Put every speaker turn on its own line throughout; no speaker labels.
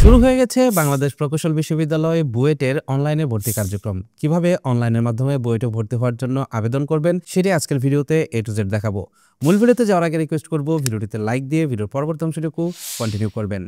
শুরু হয়ে গেছে বাংলাদেশ প্রকৌশল বিশ্ববিদ্যালয় বুয়েটের অনলাইনে ভর্তি কার্যক্রম। কিভাবে অনলাইনের মাধ্যমে বুয়েটে ভর্তি হওয়ার জন্য আবেদন করবেন সেটি আজকের ভিডিওতে A to Z দেখাবো। মূল ভিডিওতে যাওয়ার আগে রিকোয়েস্ট করব ভিডিওটিতে লাইক দিয়ে ভিডিওর পরবর্তী অংশটুকু কন্টিনিউ করবেন।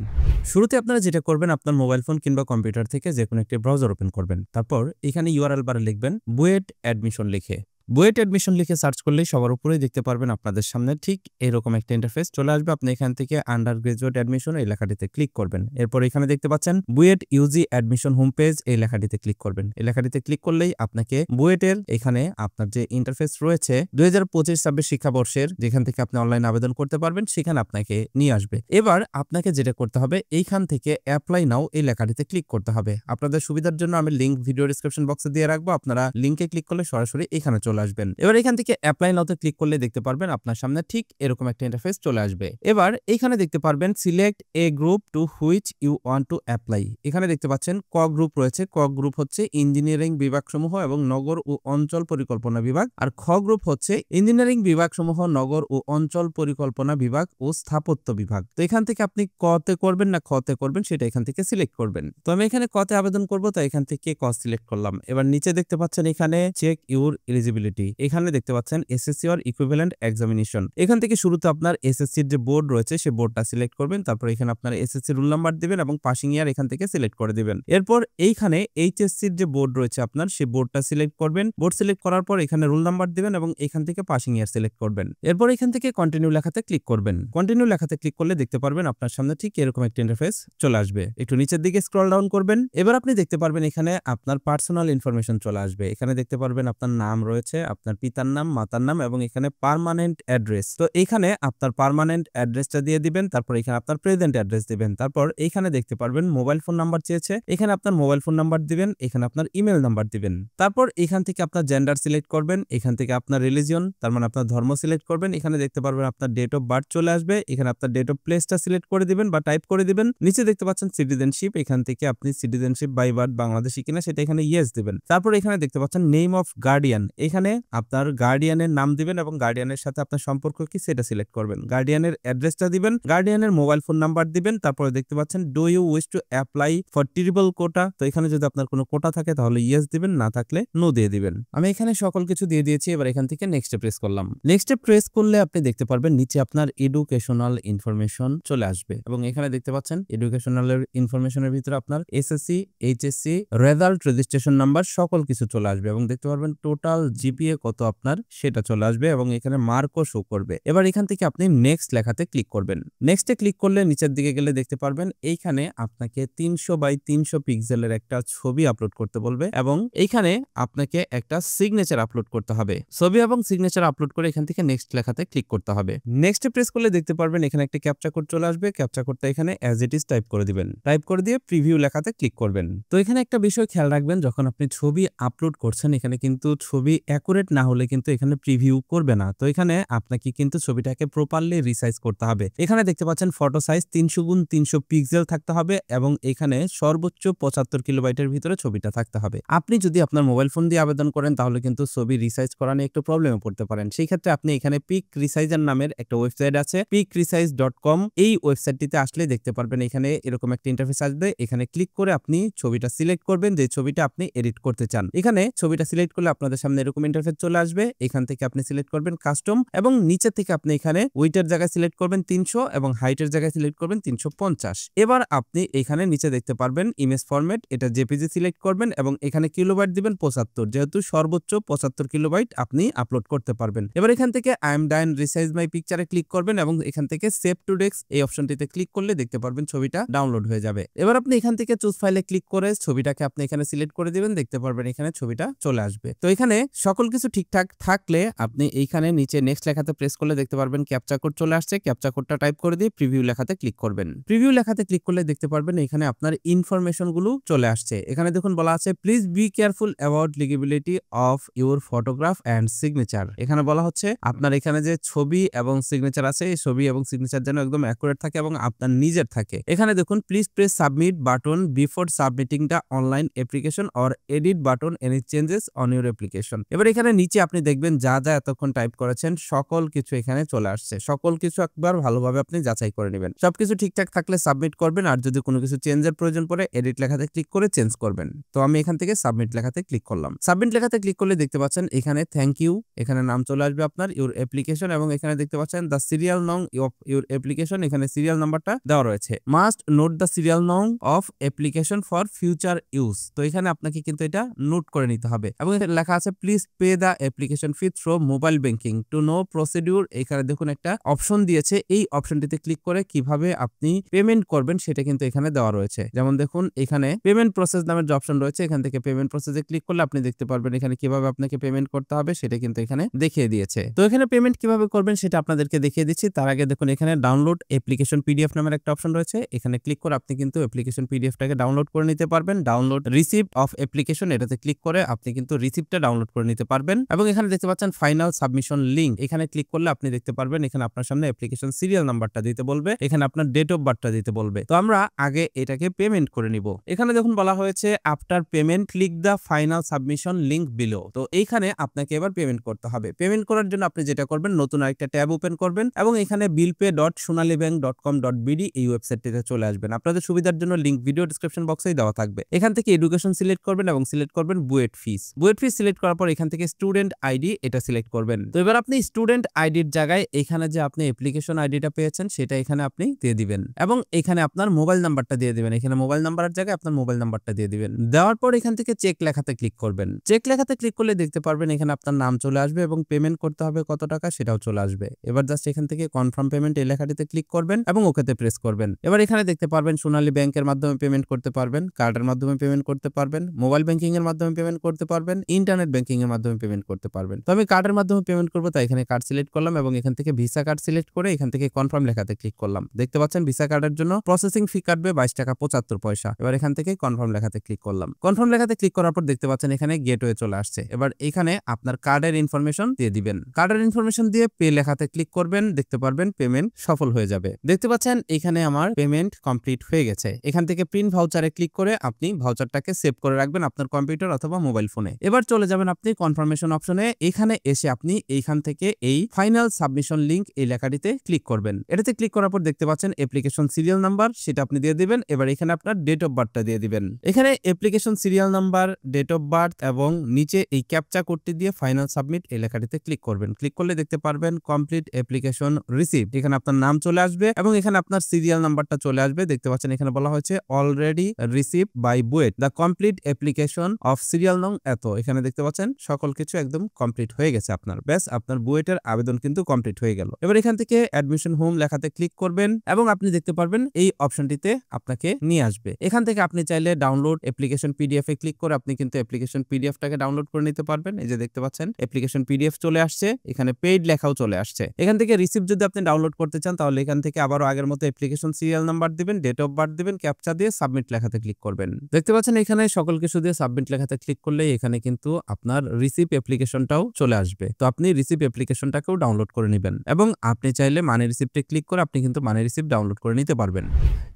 শুরুতে আপনারা যেটা করবেন, আপনার মোবাইল ফোন কিংবা কম্পিউটার থেকে যে কোনো একটি ব্রাউজার ওপেন করবেন। তারপর এখানে ইউআরএল বারে লিখবেন বুয়েট অ্যাডমিশন লিখে। বুয়েট অ্যাডমিশন লিখে সার্চ করলেই সবার উপরেই দেখতে পারবেন আপনাদের সামনে ঠিক এরকম একটা ইন্টারফেস চলে আসবে। আপনি এখান থেকে আন্ডার গ্রাজুয়েট অ্যাডমিশন এই লেখাটিতে ক্লিক করবেন। এরপর এখানে দেখতে পাচ্ছেন BUET Yuji admission home page, এই লেখাটিতে ক্লিক করবেন। এই লেখাটিতে ক্লিক করলেই আপনাকে বুয়েটের এখানে আপনার যে ইন্টারফেস রয়েছে 2025-26 শিক্ষাবর্ষের যেখান থেকে আপনি অনলাইন আবেদন করতে পারবেন সেখানে আপনাকে নিয়ে আসবে। এবার আপনাকে যেটা করতে হবে এইখান থেকে অ্যাপ্লাই নাও এই লেখাটিতে ক্লিক করতে হবে। আপনাদের সুবিধার জন্য আমি লিংক ভিডিও ডেসক্রিপশন বক্সে দিয়ে রাখবো, আপনারা লিংকে ক্লিক করলে সরাসরি এখানে চলে আসবেন। এবার এখান থেকে অ্যাপ্লাই নাওতে ক্লিক করলে দেখতে পারবেন আপনার সামনে ঠিক এরকম একটা ইন্টারফেস চলে আসবে। এবার এখানে দেখতে পারবেন select a group to which you want to apply. এখানে দেখতে পাচ্ছেন ক গ্রুপ রয়েছে। ক গ্রুপ হচ্ছে ইঞ্জিনিয়ারিং বিভাগসমূহ এবং নগর ও অঞ্চল পরিকল্পনা বিভাগ, আর খ গ্রুপ হচ্ছে ইঞ্জিনিয়ারিং বিভাগসমূহ, নগর ও অঞ্চল পরিকল্পনা বিভাগ ও স্থাপত্য বিভাগ। তো এখান থেকে আপনি কতে করবেন না খতে করবেন সেটা এখান থেকে সিলেক্ট করবেন। তো আমি এখানে কতে আবেদন করব, তো এখান থেকে ক সিলেক্ট করলাম। এবার নিচে দেখতে পাচ্ছেন এখানে চেক ইউর এলিজিবিলিটি, এখানে দেখতে পাচ্ছেন এসএসসি অর ইকুইভ্যালেন্ট এক্সামিনেশন। এখান থেকে শুরুতে আপনার এসএসসির যে বোর্ড রয়েছে সেই বোর্ডটা সিলেক্ট করবেন। তারপর এখানে আপনার এসএসসি রোল নাম্বার দিবেন এবং পাসিং ইয়ার এখান থেকে সিলেক্ট করে দিবেন। এরপর এইখানে এইচএসসির যে বোর্ড রয়েছে আপনার সেই বোর্ডটা সিলেক্ট করবেন। বোর্ড সিলেক্ট করার পর এখানে রোল নাম্বার দিবেন এবং এখান থেকে পাসিং ইয়ার সিলেক্ট করবেন। এরপর এখান থেকে কন্টিনিউ লেখাতে ক্লিক করবেন। কন্টিনিউ লেখাতে ক্লিক করলে দেখতে পারবেন আপনার সামনে ঠিক এরকম একটা ইন্টারফেস চলে আসবে। একটু নিচের দিকে স্ক্রল ডাউন করবেন। এবার আপনি দেখতে পারবেন এখানে আপনার পার্সোনাল ইনফরমেশন চলে আসবে। এখানে দেখতে পারবেন আপনার নাম রয়েছে, আপনার পিতার নাম, মাতার নাম এবং এখানে পার্মানেন্ট অ্যাড্রেস। তো এখানে আপনার পার্মানেন্ট অ্যাড্রেসটা দিয়ে দিবেন। তারপর এখানে আপনার প্রেজেন্ট অ্যাড্রেস দিবেন। তারপর এখানে দেখতে পারবেন মোবাইল ফোন নাম্বার চেয়েছে, এখানে আপনার মোবাইল ফোন নাম্বার দিবেন, এখানে আপনার ইমেল নাম্বার দিবেন। তারপর এখান থেকে আপনার জেন্ডার সিলেক্ট করবেন, এখান থেকে আপনার রিলিজিয়ন তার মানে আপনার ধর্ম সিলেক্ট করবেন। এখানে দেখতে পারবেন আপনার ডেট অফ বার্থ চলে আসবে, এখানে আপনার ডেট অফ প্লেসটা সিলেক্ট করে দিবেন বা টাইপ করে দিবেন। নিচে দেখতে পাচ্ছেন সিটিজেনশিপ, এখান থেকে আপনি সিটিজেনশিপ বাই বার্থ বাংলাদেশি কিনা সেটা এখানে ইয়েস দিবেন। তারপর এখানে দেখতে পাচ্ছেন নেম অফ গার্ডিয়ান, এখানে আপনার গার্ডিয়ানের নাম দিবেন এবং গার্ডিয়ানের সাথে আপনার সম্পর্ক কি সেটা সিলেক্ট করবেন। গার্ডিয়ানের অ্যাড্রেসটা দিবেন, গার্ডিয়ানের মোবাইল ফোন নাম্বার দিবেন। তারপরে দেখতে পাচ্ছেন do you wish to apply for triple quota, তো এখানে যদি আপনার কোনো কোটা থাকে তাহলে ইয়েস দিবেন, না থাকলে নো দিয়ে দিবেন। আমি এখানে সকল কিছু দিয়ে দিয়েছি। এবার এখান থেকে নেক্সটে প্রেস করলাম। নেক্সটে প্রেস করলে আপনি দেখতে পারবেন নিচে আপনার এডুকেশনাল ইনফরমেশন চলে আসবে এবং এখানে দেখতে পাচ্ছেন এডুকেশনাল ইনফরমেশনের ভিতরে আপনার SSC, HSC, result, registration number সকল কিছু চলে আসবে এবং দেখতে পারবেন টোটাল জিপিএ কত আপনার সেটা চলে আসবে এবং এখানে মার্কও শো করবে। এবার এখান থেকে আপনি নেক্সট লেখাতে ক্লিক করবেন। নেক্সটে ক্লিক করলে নিচের দিকে গেলে দেখতে পারবেন এইখানে আপনাকে 300 বাই 300 পিক্সেলের একটা ছবি আপলোড করতে বলবে এবং এইখানে আপনাকে একটা সিগনেচার আপলোড করতে হবে। ছবি এবং সিগনেচার আপলোড করে এখান থেকে নেক্সট লেখাতে ক্লিক করতে হবে। নেক্সটে প্রেস করলে দেখতে পারবেন এখানে একটা ক্যাপচা কোড চলে আসবে। ক্যাপচা কোডটা এখানে অ্যাজ ইট ইজ টাইপ করে দিবেন। টাইপ করে দিয়ে প্রিভিউ লেখাতে ক্লিক করবেন। তো এখানে একটা বিষয় খেয়াল রাখবেন, যখন আপনি ছবি আপলোড করছেন এখানে কিন্তু ছবি অ্যাকুরেট না হলে কিন্তু এখানে প্রিভিউ করবে না। তো এখানে আপনাকে কিন্তু ছবিটাকে প্রপারলি রিসাইজ করতে হবে। এখানে দেখতে পাচ্ছেন ফটো সাইজ 300x300 পিক্সেল থাকতে হবে এবং এখানে সর্বোচ্চ 75 কিলোবাইটের ভিতরে ছবিটা থাকতে হবে। আপনি যদি আপনার মোবাইল ফোন দিয়ে আবেদন করেন তাহলে কিন্তু ছবি রিসাইজ করা নিয়ে একটু প্রবলেমে পড়তে পারেন। সেই ক্ষেত্রে আপনি এখানে পিক রিসাইজার নামের একটা ওয়েবসাইট আছে, picrisize.com, এই ওয়েবসাইটটিতে আসলে দেখতে পারবেন এখানে এরকম একটা ইন্টারফেস আসবে। এখানে ক্লিক করে আপনি ছবিটা সিলেক্ট করবেন যে ছবিটা আপনি এডিট করতে চান। এখানে ছবিটা সিলেক্ট করলে আপনাদের সামনে এরকম ইন্টারফেস চলে আসবে। এখান থেকে আপনি সিলেক্ট করবেন কাস্টম এবং নিচে থেকে আপনি এখানে উইডথের জায়গায় সিলেক্ট করবেন 300 এবং হাইটের জায়গায় সিলেক্ট করবেন 350। এবার আপনি এখানে নিচে দেখতে পারবেন ইমেজ ফরম্যাট, এটা জেপিজি সিলেক্ট করবেন এবং এখানে কিলোবাইট দিবেন 75, যেহেতু সর্বোচ্চ 75 কিলোবাইট আপনি আপলোড করতে পারবেন। এবার এখান থেকে I am done resize my পিকচারে ক্লিক করবেন এবং এখান থেকে সেভ টু ডেস্ক এই অপশনটিতে ক্লিক করলে দেখতে পারবেন ছবিটা ডাউনলোড হয়ে যাবে। এবার আপনি এখান থেকে চুজ ফাইলে ক্লিক করে ছবিটাকে আপনি এখানে সিলেক্ট করে দিবেন, দেখতে পারবেন এখানে ছবিটা চলে আসবে। তো এখানে সকল কিছু ঠিকঠাক থাকলে আপনি এইখানে নিচে নেক্সট লেখাতে প্রেস করলে দেখতে পারবেন ক্যাপচা কোড চলে আসছে। ক্যাপচা কোডটা টাইপ করে দিয়ে প্রিভিউ লেখাতে ক্লিক করবেন। প্রিভিউ লেখাতে ক্লিক করলে দেখতে পারবেন এখানে আপনার ইনফরমেশন গুলো চলে আসছে। এখানে দেখুন বলা আছে please be careful about legibility of your photograph and signature. এখানে বলা হচ্ছে আপনার এখানে যে ছবি এবং সিগনেচার আছে এই ছবি এবং সিগনেচার যেন একদম অ্যাকুরেট থাকে এবং আপনার নিজের থাকে। এখানে দেখুন please press submit button before submitting the online application or edit button any changes on your application. এবার এখানে নিচে আপনি দেখবেন যা যা এতক্ষণ টাইপ করেছেন সকল কিছু এখানে চলে আসছে। সকল কিছু একবার ভালোভাবে আপনি যাচাই করে নেবেন। সবকিছু ঠিকঠাক থাকলে সাবমিট করবেন, আর যদি কোনো কিছু চেঞ্জের প্রয়োজন পড়ে এডিট লেখাতে ক্লিক করে চেঞ্জ করবেন। তো আমি এখান থেকে সাবমিট লেখাতে ক্লিক করলাম। সাবমিট লেখাতে ক্লিক করলে দেখতে পাচ্ছেন এখানে থ্যাংক ইউ, এখানে নাম চলে আসবে আপনার ইউর অ্যাপ্লিকেশন, এবং এখানে দেখতে পাচ্ছেন দ্য সিরিয়াল নং অফ ইউর অ্যাপ্লিকেশন, এখানে সিরিয়াল নাম্বারটা দেওয়া রয়েছে। মাস্ট নোট দ্য সিরিয়াল নং of application for future use. তো এখানে আপনাকে কিন্তু এটা নোট করে নিতে হবে, এবং এখানে লেখা আছে please pay the application fee through mobile banking to know procedure. এখানে দেখুন একটা অপশন দিয়েছে, এই অপশনটিতে ক্লিক করে কিভাবে আপনি পেমেন্ট করবেন সেটা কিন্তু এখানে দেওয়া রয়েছে। যেমন দেখুন এখানে পেমেন্ট প্রসেস নামের যে অপশন রয়েছে, এখান থেকে পেমেন্ট প্রসেসে ক্লিক করলে আপনি দেখতে পারবেন এখানে কিভাবে আপনাকে পেমেন্ট করতে হবে সেটা কিন্তু এখানে দেখিয়ে দিয়েছে। তো এখানে পেমেন্ট কিভাবে করবেন সেটা আপনাদেরকে দেখিয়ে দিচ্ছি। তার আগে দেখুন এখানে ডাউনলোড অ্যাপ্লিকেশন পিডিএফ নামের একটা অপশন রয়েছে, এখানে ক্লিক করে আপনি কিন্তু অ্যাপ্লিকেশন পিডিএফটাকে ডাউনলোড করে নিতে পারবেন। ডাউনলোড রিসিপ্ট অফ অ্যাপ্লিকেশন, এটাতে ক্লিক করে আপনি কিন্তু রিসিপ্টটা ডাউনলোড করে নিতে পারবেন। এবং এখানে দেখতে পাচ্ছেন ফাইনাল সাবমিশন লিংক, এখানে ক্লিক করলে আপনি দেখতে পারবেন এখানে আপনার সামনে অ্যাপ্লিকেশন সিরিয়াল নাম্বারটা দিতে বলবে, এখানে আপনার ডেট অফ বার্থটা দিতে বলবে। তো আমরা আগে এটাকে পেমেন্ট করে নিব। এখানে দেখুন বলা হয়েছে after payment click the final submission link below. তো এইখানে আপনাকে এবার পেমেন্ট করতে হবে। পেমেন্ট করার জন্য আপনি যেটা করবেন, নতুন আরেকটা ট্যাব ওপেন করবেন এবং এখানে billpay.sonalibank.com.bd এই ওয়েবসাইটটিতে চলে আসবেন। আপনাদের সুবিধার জন্য লিংক ভিডিও ডেসক্রিপশন বক্সেই দেওয়া থাকবে। এখান থেকে এডুকেশন সিলেক্ট করবেন এবং সিলেক্ট করবেন বুয়েট ফিস। বুয়েট ফিস সিলেক্ট করার পর এখান থেকে স্টুডেন্ট আইডি এটা সিলেক্ট করবেন। তো এবার আপনি স্টুডেন্ট আইডির জায়গায় এখানে যে আপনি অ্যাপ্লিকেশন আইডিটা পেয়েছেন সেটা এখানে আপনি দিয়ে দিবেন, এবং এখানে আপনার মোবাইল নাম্বারটা দিয়ে দিবেন। এখানে মোবাইল নাম্বারের জায়গায় আপনার মোবাইল নাম্বারটা দিয়ে দিবেন। দেওয়ার পর এখান থেকে চেক লেখাতে ক্লিক করবেন। চেক লেখাতে ক্লিক করলে দেখতে পারবেন এখানে আপনার নাম চলে আসবে এবং পেমেন্ট করতে হবে কত টাকা সেটাও চলে আসবে। এবার জাস্ট এখান থেকে কনফার্ম পেমেন্ট এই লেখাটিতে ক্লিক করবেন এবং ওকেতে প্রেস করবেন। এবার এখানে দেখতে পারবেন সোনালী ব্যাংকের মাধ্যমে পেমেন্ট করতে পারবেন, কার্ডের মাধ্যমে পেমেন্ট করতে পারবেন, মোবাইল ব্যাংকিং এর মাধ্যমে পেমেন্ট করতে পারবেন, ইন্টারনেট ব্যাংকিং এর মাধ্যমে পেমেন্ট করতে পারবেন। তো আমি কার্ডের মাধ্যমে পেমেন্ট করব, তাই এখানে কার্ড সিলেক্ট করলাম এবং এখান থেকে ভিসা কার্ড সিলেক্ট করে এখান থেকে কনফার্ম লেখাতে ক্লিক করলাম। দেখতে পাচ্ছেন ভিসা কার্ডের জন্য প্রসেসিং ফি কাটবে 22 টাকা 75 পয়সা। এবার এখান থেকে কনফার্ম লেখাতে ক্লিক করলাম। কনফার্ম লেখাতে ক্লিক করার পর দেখতে পাচ্ছেন এখানে গেটওয়ে চলে আসছে। এবার এখানে আপনার কার্ডের ইনফরমেশন দিয়ে দিবেন। কার্ডের ইনফরমেশন দিয়ে পে লেখাতে ক্লিক করবেন, দেখতে পারবেন পেমেন্ট সফল হয়ে যাবে। দেখতে পাচ্ছেন এখানে আমার পেমেন্ট কমপ্লিট হয়ে গেছে। এখান থেকে প্রিন্ট ভাউচারে ক্লিক করে আপনি ভাউচারটাকে সেভ করে রাখবেন আপনার কম্পিউটার অথবা মোবাইল ফোনে। এবার চলে যাবেন আপনি কনফার্মেশন অপশনে, এখানে এসে আপনি এইখান থেকে এই ফাইনাল সাবমিশন লিংক এই লেখাটিতে ক্লিক করবেন। এটাতে ক্লিক করার পর দেখতে পাচ্ছেন অ্যাপ্লিকেশন সিরিয়াল নাম্বার সেটা আপনি দিয়ে দিবেন। এবার এখানে আপনার ডেট অফ বার্থটা দিয়ে দিবেন। এখানে application serial number, date of birth এবং নিচে এই ক্যাপচা কোডটি দিয়ে ফাইনাল সাবমিট এই লেখাটিতে ক্লিক করবেন। ক্লিক করলে দেখতে পারবেন কমপ্লিট অ্যাপ্লিকেশন রিসিভড, এখানে আপনার নাম চলে আসবে এবং এখানে আপনার সিরিয়াল নাম্বারটা চলে আসবে। দেখতে পাচ্ছেন এখানে বলা হয়েছে already received by BUET the complete application of serial নং এত। এখানে দেখতে পাচ্ছেন সকল কিছু একদম কমপ্লিট হয়ে গেছে আপনার। ব্যাস আপনার বুয়েটের আবেদন কিন্তু কমপ্লিট হয়ে গেল। এবার এখান থেকে অ্যাডমিশন হোম লেখাতে ক্লিক করবেন এবং আপনি দেখতে পারবেন এই অপশনটিতে আপনাকে নিয়ে আসবে। এখান থেকে আপনি চাইলে ডাউনলোড অ্যাপ্লিকেশন পিডিএফ এ ক্লিক করে আপনি কিন্তু অ্যাপ্লিকেশন পিডিএফটাকে ডাউনলোড করে নিতে পারবেন। এই যে দেখতে পাচ্ছেন অ্যাপ্লিকেশন পিডিএফ চলে আসছে, এখানে পেইড লেখাও চলে আসছে। এখান থেকে রিসিপ্ট যদি আপনি ডাউনলোড করতে চান তাহলে এখান থেকে আবারও আগের মতো অ্যাপ্লিকেশন সিরিয়াল নাম্বার দিবেন, ডেট অফ বার্থ দিবেন, ক্যাপচা দিয়ে সাবমিট লেখাতে ক্লিক করবেন। দেখতে পাচ্ছেন এখানে সকল কিছু দিয়ে সাবমিট লেখাতে ক্লিক করলে এখানে কিন্তু আপনার রিসিপ্ট অ্যাপ্লিকেশনটাও চলে আসবে। তো আপনি রিসিপ্ট অ্যাপ্লিকেশনটাকেও ডাউনলোড করে নেবেন এবং আপনি চাইলে মানি রিসিপ্টে ক্লিক করে আপনি কিন্তু মানি রিসিপ্ট ডাউনলোড করে নিতে পারবেন।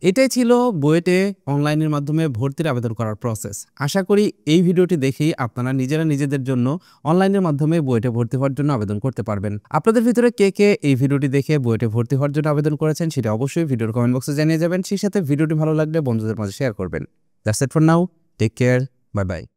এটাই ছিল বুয়েটে অনলাইনের মাধ্যমে ভর্তির আবেদন করার প্রসেস। আশা করি এই ভিডিওটি দেখেই আপনারা নিজেরা নিজেদের জন্য অনলাইনের মাধ্যমে বুয়েটে ভর্তি হওয়ার জন্য আবেদন করতে পারবেন। আপনাদের ভিতরে কে কে এই ভিডিওটি দেখে বুয়েটে ভর্তি হওয়ার জন্য আবেদন করেছেন সেটা অবশ্যই ভিডিওর কমেন্ট বক্সে জানিয়ে যাবেন। সেই সাথে ভিডিওটি ভালো লাগলে বন্ধুদের মাঝে শেয়ার করবেন। That's it for now, take care, bye by.